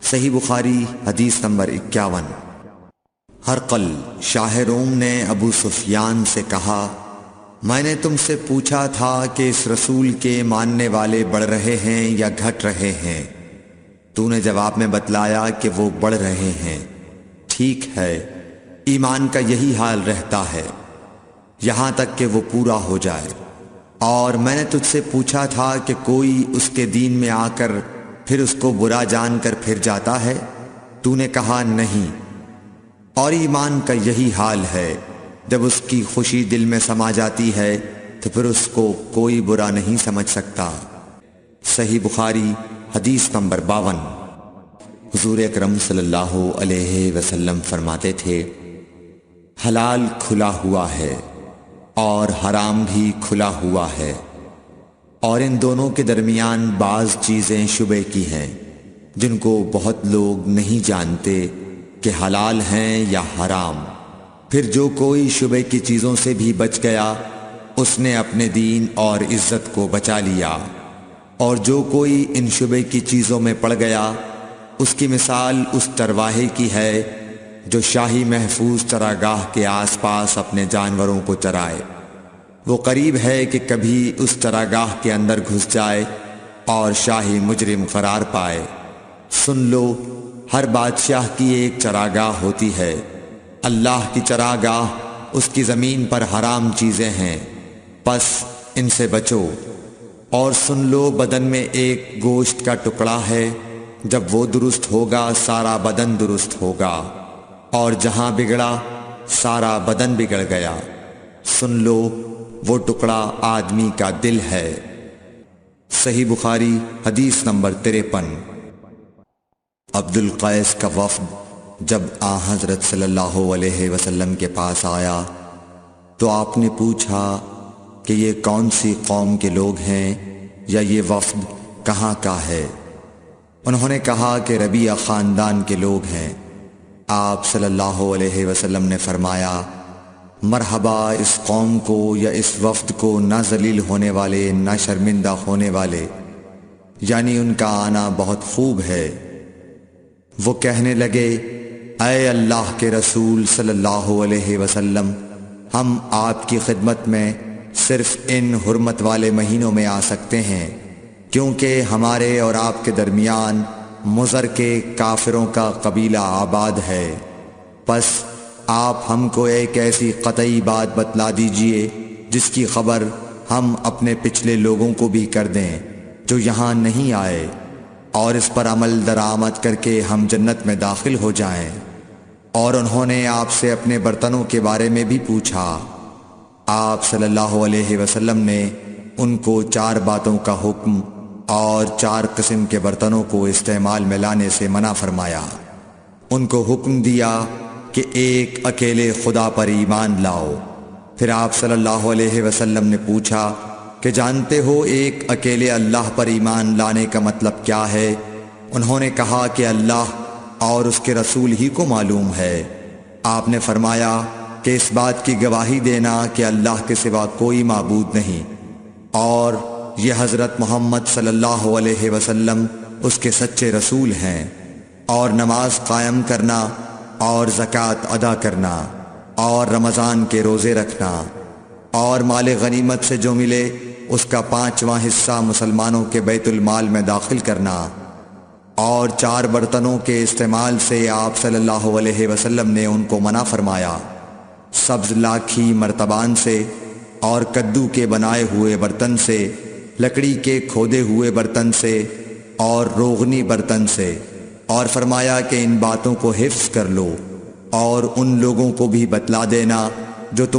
صحیح بخاری حدیث نمبر 51۔ ہرقل شاہ روم نے ابو سفیان سے کہا، میں نے تم سے پوچھا تھا کہ اس رسول کے ماننے والے بڑھ رہے ہیں یا گھٹ رہے ہیں؟ تو نے جواب میں بتلایا کہ وہ بڑھ رہے ہیں۔ ٹھیک ہے، ایمان کا یہی حال رہتا ہے یہاں تک کہ وہ پورا ہو جائے۔ اور میں نے تجھ سے پوچھا تھا کہ کوئی اس کے دین میں آ کر پھر اس کو برا جان کر پھر جاتا ہے؟ تو نے کہا نہیں۔ اور ایمان کا یہی حال ہے، جب اس کی خوشی دل میں سما جاتی ہے تو پھر اس کو کوئی برا نہیں سمجھ سکتا۔ صحیح بخاری حدیث نمبر 52۔ حضور اکرم صلی اللہ علیہ وسلم فرماتے تھے، حلال کھلا ہوا ہے اور حرام بھی کھلا ہوا ہے، اور ان دونوں کے درمیان بعض چیزیں شبہ کی ہیں جن کو بہت لوگ نہیں جانتے کہ حلال ہیں یا حرام۔ پھر جو کوئی شبہ کی چیزوں سے بھی بچ گیا اس نے اپنے دین اور عزت کو بچا لیا، اور جو کوئی ان شبہ کی چیزوں میں پڑ گیا اس کی مثال اس چرواہے کی ہے جو شاہی محفوظ چراگاہ کے آس پاس اپنے جانوروں کو چرائے۔ وہ قریب ہے کہ کبھی اس چراگاہ کے اندر گھس جائے اور شاہی مجرم قرار پائے۔ سن لو، ہر بادشاہ کی ایک چراگاہ ہوتی ہے، اللہ کی چراگاہ اس کی زمین پر حرام چیزیں ہیں، پس ان سے بچو۔ اور سن لو، بدن میں ایک گوشت کا ٹکڑا ہے، جب وہ درست ہوگا سارا بدن درست ہوگا، اور جہاں بگڑا سارا بدن بگڑ گیا۔ سن لو، وہ ٹکڑا آدمی کا دل ہے۔ صحیح بخاری حدیث نمبر 53۔ عبد القیس کا وفد جب حضرت صلی اللہ علیہ وسلم کے پاس آیا تو آپ نے پوچھا کہ یہ کون سی قوم کے لوگ ہیں یا یہ وفد کہاں کا ہے؟ انہوں نے کہا کہ ربیعہ خاندان کے لوگ ہیں۔ آپ صلی اللہ علیہ وسلم نے فرمایا، مرحبا اس قوم کو یا اس وفد کو، نہ ذلیل ہونے والے نہ شرمندہ ہونے والے، یعنی ان کا آنا بہت خوب ہے۔ وہ کہنے لگے، اے اللہ کے رسول صلی اللہ علیہ وسلم، ہم آپ کی خدمت میں صرف ان حرمت والے مہینوں میں آ سکتے ہیں، کیونکہ ہمارے اور آپ کے درمیان مضر کے کافروں کا قبیلہ آباد ہے۔ پس آپ ہم کو ایک ایسی قطعی بات بتلا دیجئے جس کی خبر ہم اپنے پچھلے لوگوں کو بھی کر دیں جو یہاں نہیں آئے، اور اس پر عمل درآمد کر کے ہم جنت میں داخل ہو جائیں۔ اور انہوں نے آپ سے اپنے برتنوں کے بارے میں بھی پوچھا۔ آپ صلی اللہ علیہ وسلم نے ان کو 4 باتوں کا حکم اور 4 قسم کے برتنوں کو استعمال میں لانے سے منع فرمایا۔ ان کو حکم دیا کہ ایک اکیلے خدا پر ایمان لاؤ۔ پھر آپ صلی اللہ علیہ وسلم نے پوچھا کہ جانتے ہو ایک اکیلے اللہ پر ایمان لانے کا مطلب کیا ہے؟ انہوں نے کہا کہ اللہ اور اس کے رسول ہی کو معلوم ہے۔ آپ نے فرمایا کہ اس بات کی گواہی دینا کہ اللہ کے سوا کوئی معبود نہیں، اور یہ حضرت محمد صلی اللہ علیہ وسلم اس کے سچے رسول ہیں، اور نماز قائم کرنا اور زکوٰۃ ادا کرنا اور رمضان کے روزے رکھنا، اور مال غنیمت سے جو ملے اس کا 5واں حصہ مسلمانوں کے بیت المال میں داخل کرنا۔ اور 4 برتنوں کے استعمال سے آپ صلی اللہ علیہ وسلم نے ان کو منع فرمایا، سبز لاکھی مرتبان سے، اور کدو کے بنائے ہوئے برتن سے، لکڑی کے کھودے ہوئے برتن سے، اور روغنی برتن سے، اور فرمایا کہ ان باتوں کو حفظ کر لو اور ان لوگوں کو بھی بتلا دینا جو تم